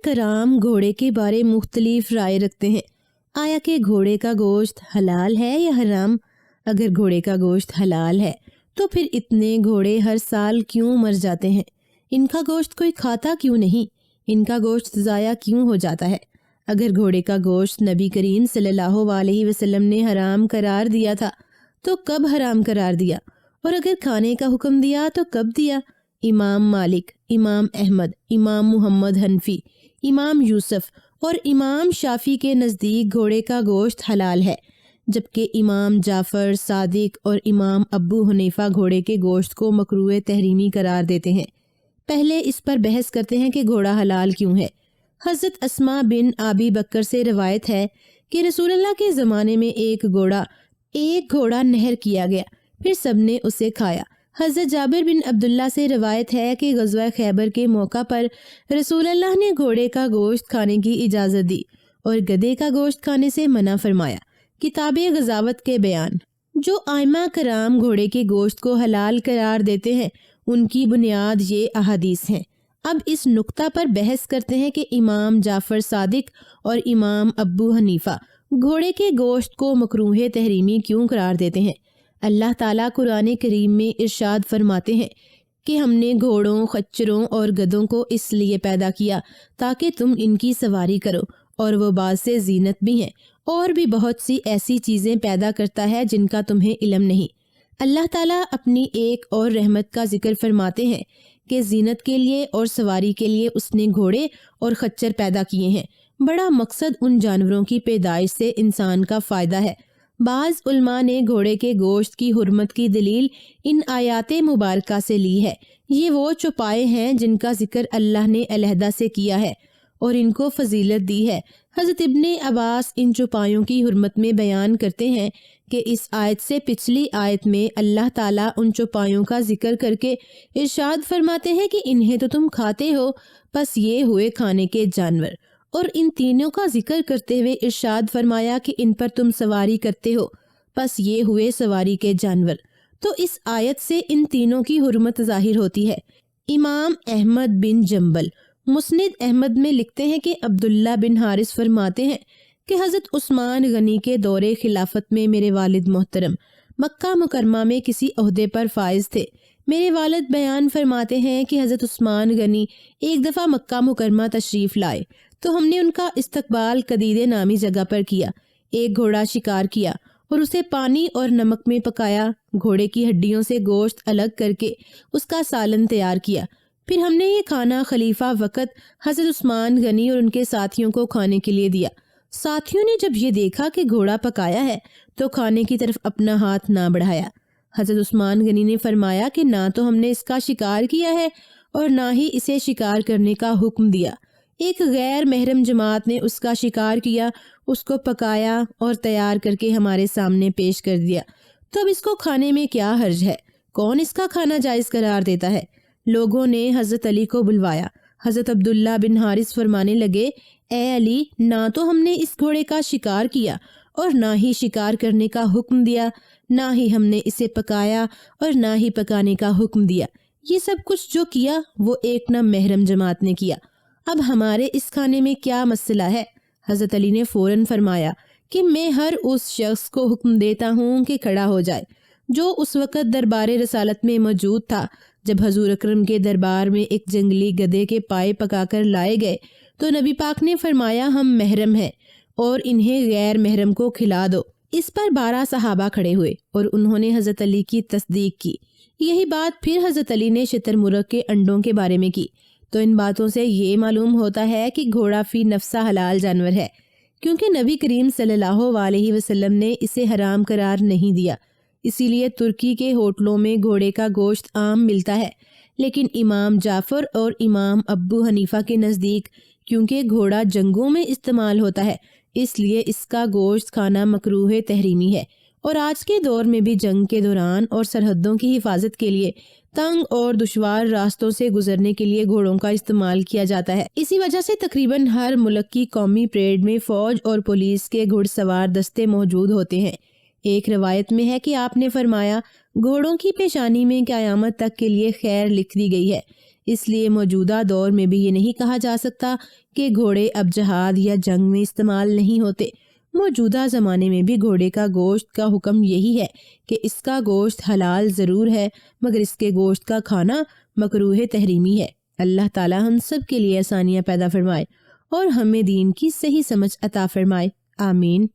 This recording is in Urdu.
کرام گھوڑے کے بارے مختلف رائے رکھتے ہیں۔ آیا کہ گھوڑے کا گوشت حلال ہے یا حرام؟ اگر گھوڑے کا گوشت حلال ہے تو پھر اتنے گھوڑے ہر سال کیوں مر جاتے ہیں؟ ان کا گوشت کوئی کھاتا کیوں نہیں؟ ان کا گوشت ضائع کیوں ہو جاتا ہے؟ اگر گھوڑے کا گوشت نبی کریم صلی اللہ علیہ وسلم نے حرام قرار دیا تھا تو کب حرام قرار دیا؟ اور اگر کھانے کا حکم دیا تو کب دیا؟ امام مالک، امام احمد، امام محمد حنفی، امام یوسف اور امام شافی کے نزدیک گھوڑے کا گوشت حلال ہے، جبکہ امام جعفر صادق اور امام ابو حنیفہ گھوڑے کے گوشت کو مکروہ تحریمی قرار دیتے ہیں۔ پہلے اس پر بحث کرتے ہیں کہ گھوڑا حلال کیوں ہے۔ حضرت اسماء بن ابی بکر سے روایت ہے کہ رسول اللہ کے زمانے میں ایک گھوڑا نہر کیا گیا، پھر سب نے اسے کھایا۔ حضرت جابر بن عبداللہ سے روایت ہے کہ غزوہ خیبر کے موقع پر رسول اللہ نے گھوڑے کا گوشت کھانے کی اجازت دی اور گدھے کا گوشت کھانے سے منع فرمایا۔ کتاب غزاوت کے بیان۔ جو ائمہ کرام گھوڑے کے گوشت کو حلال قرار دیتے ہیں ان کی بنیاد یہ احادیث ہیں۔ اب اس نقطہ پر بحث کرتے ہیں کہ امام جعفر صادق اور امام ابو حنیفہ گھوڑے کے گوشت کو مکروہ تحریمی کیوں قرار دیتے ہیں۔ اللہ تعالیٰ قرآن کریم میں ارشاد فرماتے ہیں کہ ہم نے گھوڑوں، خچروں اور گدھوں کو اس لیے پیدا کیا تاکہ تم ان کی سواری کرو، اور وہ بعض سے زینت بھی ہیں، اور بھی بہت سی ایسی چیزیں پیدا کرتا ہے جن کا تمہیں علم نہیں۔ اللہ تعالیٰ اپنی ایک اور رحمت کا ذکر فرماتے ہیں کہ زینت کے لیے اور سواری کے لیے اس نے گھوڑے اور خچر پیدا کیے ہیں۔ بڑا مقصد ان جانوروں کی پیدائش سے انسان کا فائدہ ہے۔ بعض علماء نے گھوڑے کے گوشت کی حرمت کی دلیل ان آیات مبارکہ سے لی ہے۔ یہ وہ چوپائے ہیں جن کا ذکر اللہ نے علیحدہ سے کیا ہے اور ان کو فضیلت دی ہے۔ حضرت ابن عباس ان چوپایوں کی حرمت میں بیان کرتے ہیں کہ اس آیت سے پچھلی آیت میں اللہ تعالیٰ ان چوپایوں کا ذکر کر کے ارشاد فرماتے ہیں کہ انہیں تو تم کھاتے ہو، پس یہ ہوئے کھانے کے جانور، اور ان تینوں کا ذکر کرتے ہوئے ارشاد فرمایا کہ ان پر تم سواری کرتے ہو، پس یہ ہوئے سواری کے جانور۔ تو اس آیت سے ان تینوں کی حرمت ظاہر ہوتی ہے۔ امام احمد بن جنبل مسند احمد میں لکھتے ہیں کہ عبداللہ بن حارث فرماتے ہیں کہ حضرت عثمان غنی کے دور خلافت میں میرے والد محترم مکہ مکرمہ میں کسی عہدے پر فائز تھے۔ میرے والد بیان فرماتے ہیں کہ حضرت عثمان غنی ایک دفعہ مکہ مکرمہ تشریف لائے تو ہم نے ان کا استقبال قدید نامی جگہ پر کیا، ایک گھوڑا شکار کیا اور اسے پانی اور نمک میں پکایا، گھوڑے کی ہڈیوں سے گوشت الگ کر کے اس کا سالن تیار کیا، پھر ہم نے یہ کھانا خلیفہ وقت حضرت عثمان غنی اور ان کے ساتھیوں کو کھانے کے لیے دیا۔ ساتھیوں نے جب یہ دیکھا کہ گھوڑا پکایا ہے تو کھانے کی طرف اپنا ہاتھ نہ بڑھایا۔ حضرت عثمان غنی نے فرمایا کہ نہ تو ہم نے اس کا شکار کیا ہے اور نہ ہی اسے شکار کرنے کا حکم دیا۔ ایک غیر محرم جماعت نے اس کا شکار کیا، اس کو پکایا اور تیار کر کے ہمارے سامنے پیش کر دیا، تو اب اس کو کھانے میں کیا حرج ہے؟ کون اس کا کھانا جائز قرار دیتا ہے؟ لوگوں نے حضرت علی کو بلوایا۔ حضرت عبداللہ بن حارث فرمانے لگے، اے علی، نہ تو ہم نے اس گھوڑے کا شکار کیا اور نہ ہی شکار کرنے کا حکم دیا، نہ ہی ہم نے اسے پکایا اور نہ ہی پکانے کا حکم دیا۔ یہ سب کچھ جو کیا وہ ایک نہ محرم جماعت نے کیا۔ اب ہمارے اس کھانے میں کیا مسئلہ ہے؟ حضرت علی نے فوراً فرمایا کہ میں ہر اس شخص کو حکم دیتا ہوں کہ کھڑا ہو جائے جو اس وقت دربار رسالت میں موجود تھا۔ جب حضور اکرم کے دربار میں ایک جنگلی گدھے کے پائے پکا کر لائے گئے تو نبی پاک نے فرمایا، ہم محرم ہیں اور انہیں غیر محرم کو کھلا دو۔ اس پر 12 صحابہ کھڑے ہوئے اور انہوں نے حضرت علی کی تصدیق کی۔ یہی بات پھر حضرت علی نے شتر مرغ کے انڈوں کے بارے میں کی۔ تو ان باتوں سے یہ معلوم ہوتا ہے کہ گھوڑا فی نفسہ حلال جانور ہے، کیونکہ نبی کریم صلی اللہ علیہ وسلم نے اسے حرام قرار نہیں دیا۔ اسی لیے ترکی کے ہوٹلوں میں گھوڑے کا گوشت عام ملتا ہے، لیکن امام جعفر اور امام ابو حنیفہ کے نزدیک کیونکہ گھوڑا جنگوں میں استعمال ہوتا ہے اس لیے اس کا گوشت کھانا مکروہ تحریمی ہے، اور آج کے دور میں بھی جنگ کے دوران اور سرحدوں کی حفاظت کے لیے تنگ اور دشوار راستوں سے گزرنے کے لیے گھوڑوں کا استعمال کیا جاتا ہے۔ اسی وجہ سے تقریباً ہر ملک کی قومی پریڈ میں فوج اور پولیس کے گھڑ سوار دستے موجود ہوتے ہیں۔ ایک روایت میں ہے کہ آپ نے فرمایا، گھوڑوں کی پیشانی میں قیامت تک کے لیے خیر لکھ دی گئی ہے۔ اس لیے موجودہ دور میں بھی یہ نہیں کہا جا سکتا کہ گھوڑے اب جہاد یا جنگ میں استعمال نہیں ہوتے۔ موجودہ زمانے میں بھی گھوڑے کا گوشت کا حکم یہی ہے کہ اس کا گوشت حلال ضرور ہے، مگر اس کے گوشت کا کھانا مکروہ تحریمی ہے۔ اللہ تعالی ہم سب کے لیے آسانیاں پیدا فرمائے اور ہمیں دین کی صحیح سمجھ عطا فرمائے، آمین۔